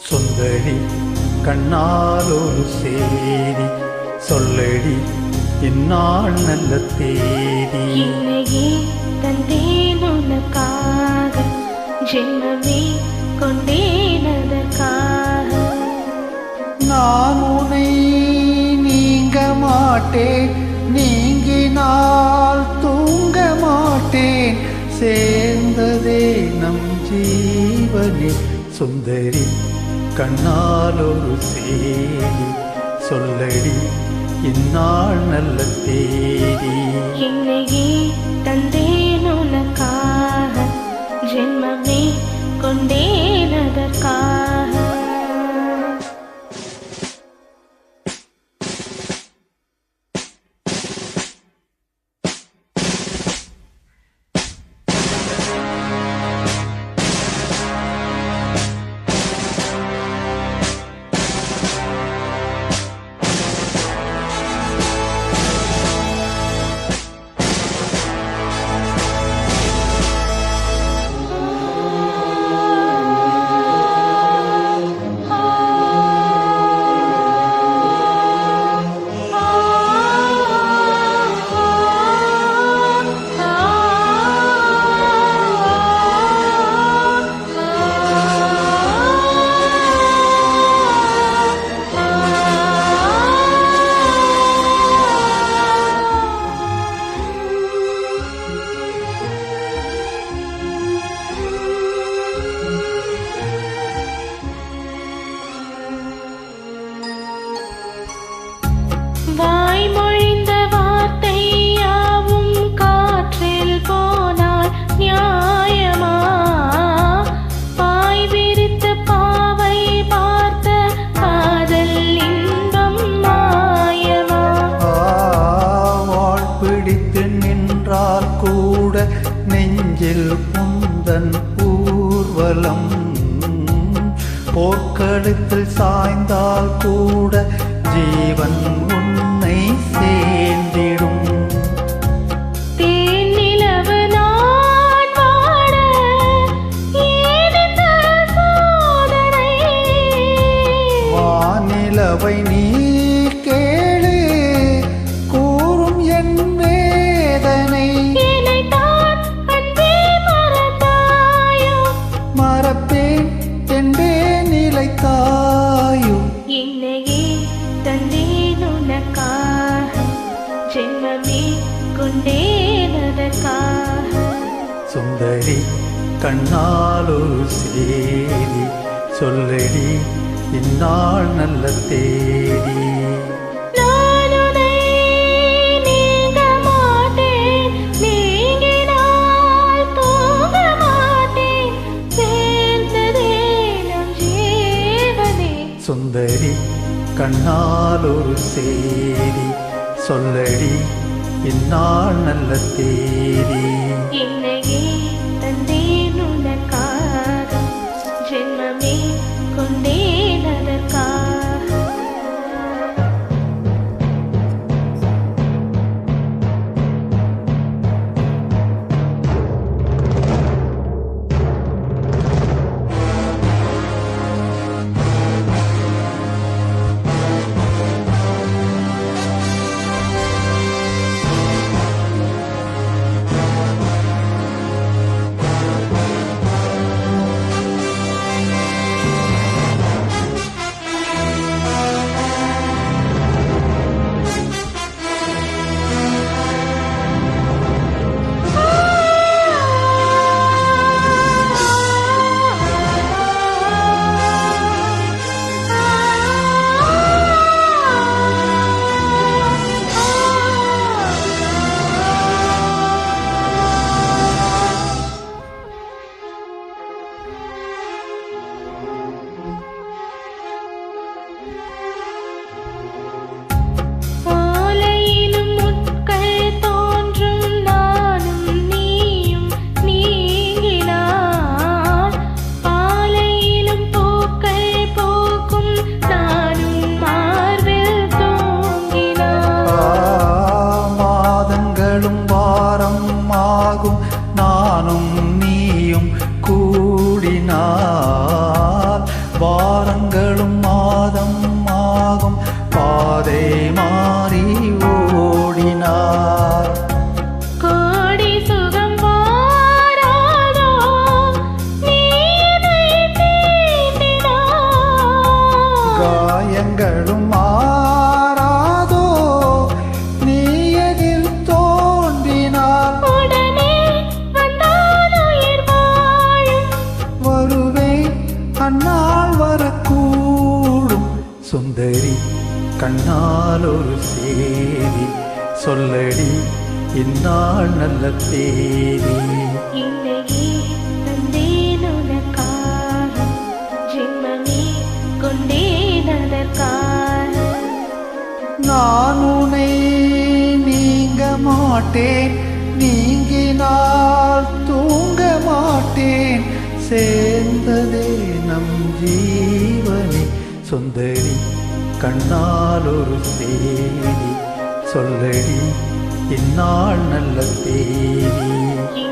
சுந்தரி கண்ணால் ஒரு சேதி சொல்லடி இந்நாள் நல்ல தேதி. என்னையே தந்தேன் உனக்காக, ஜென்மமே கொண்டேன் அதற்காக. நான் உன்னை நீங்க மாட்டேன், நீங்கினால் தூங்க மாட்டேன், சேர்ந்ததே நம் ஜீவனே. சுந்தரி கண்ணால் ஒரு சேதி சொல்லடி இந்நாள் நல்ல தேதி. என்னையே தந்தேன் உனக்காக, ஜென்மமே கொண்டேன் அதற்காக. வாய்மொழிந்த வார்த்தை யாவும் காற்றில் போனால் நியாயமா? பாய் விரித்த பாவை பார்த்த காதல் இன்பம் மாயமா? வாழ் பிடித்து நின்றால் கூட நெஞ்சில் புந்தன் ஊர்வலம், போர்க்களத்தில் சாய்ந்தால் கூட ஜீவன் உன்னை சேர்ந்திடும். தேனிலவு நான் வாட ஏனிந்த சோதனை? வானிலவை நீ கேளு கூறும் என் வேதனை. என்னைத்தான் அன்பே மறந்தாயோ? மறப்பேன் என்பே நிலைத்தாயோ. என்னையே தந்தேன் உனக்காக, ஜென்மமே கொண்டேன் அதற்காக. சுந்தரி கண்ணால் ஒரு சேதி சொல்லடி இந்நாள் நல்ல தேதி. நான் உன்னை நீங்க மாட்டேன், நீங்கினால் தூங்க மாட்டேன், சேர்ந்ததே நம் ஜீவனே. சுந்தரி கண்ணால் ஒரு சேதி சொல்லடி இந்நாள் நல்ல தேதி. என்னையே தந்தேன் உனக்காக, ஜென்மமே கொண்டேன் அதற்காக. எண்ணங்களும் மாறாதோ நீ எதில் தோன்றினால் உடனே வந்தால் உயிர் வாழும். வருவேன் அந்நாள் வரக்கூடும் சுந்தரி கண்ணால் ஒரு சேதி சொல்லடி இந்நாள் நல்ல தேதி இன்னையே தந்தேன் உனக்காக ஜென்மமே கொண்டேன் அதற்காக. நான் உன்னை நீங்க மாட்டேன் நீங்கினால் தூங்க மாட்டேன் சேர்ந்ததே நம் ஜீவனே சுந்தரி கண்ணால் ஒரு சேதி சொல்லடி இந்நாள் நல்ல தேதி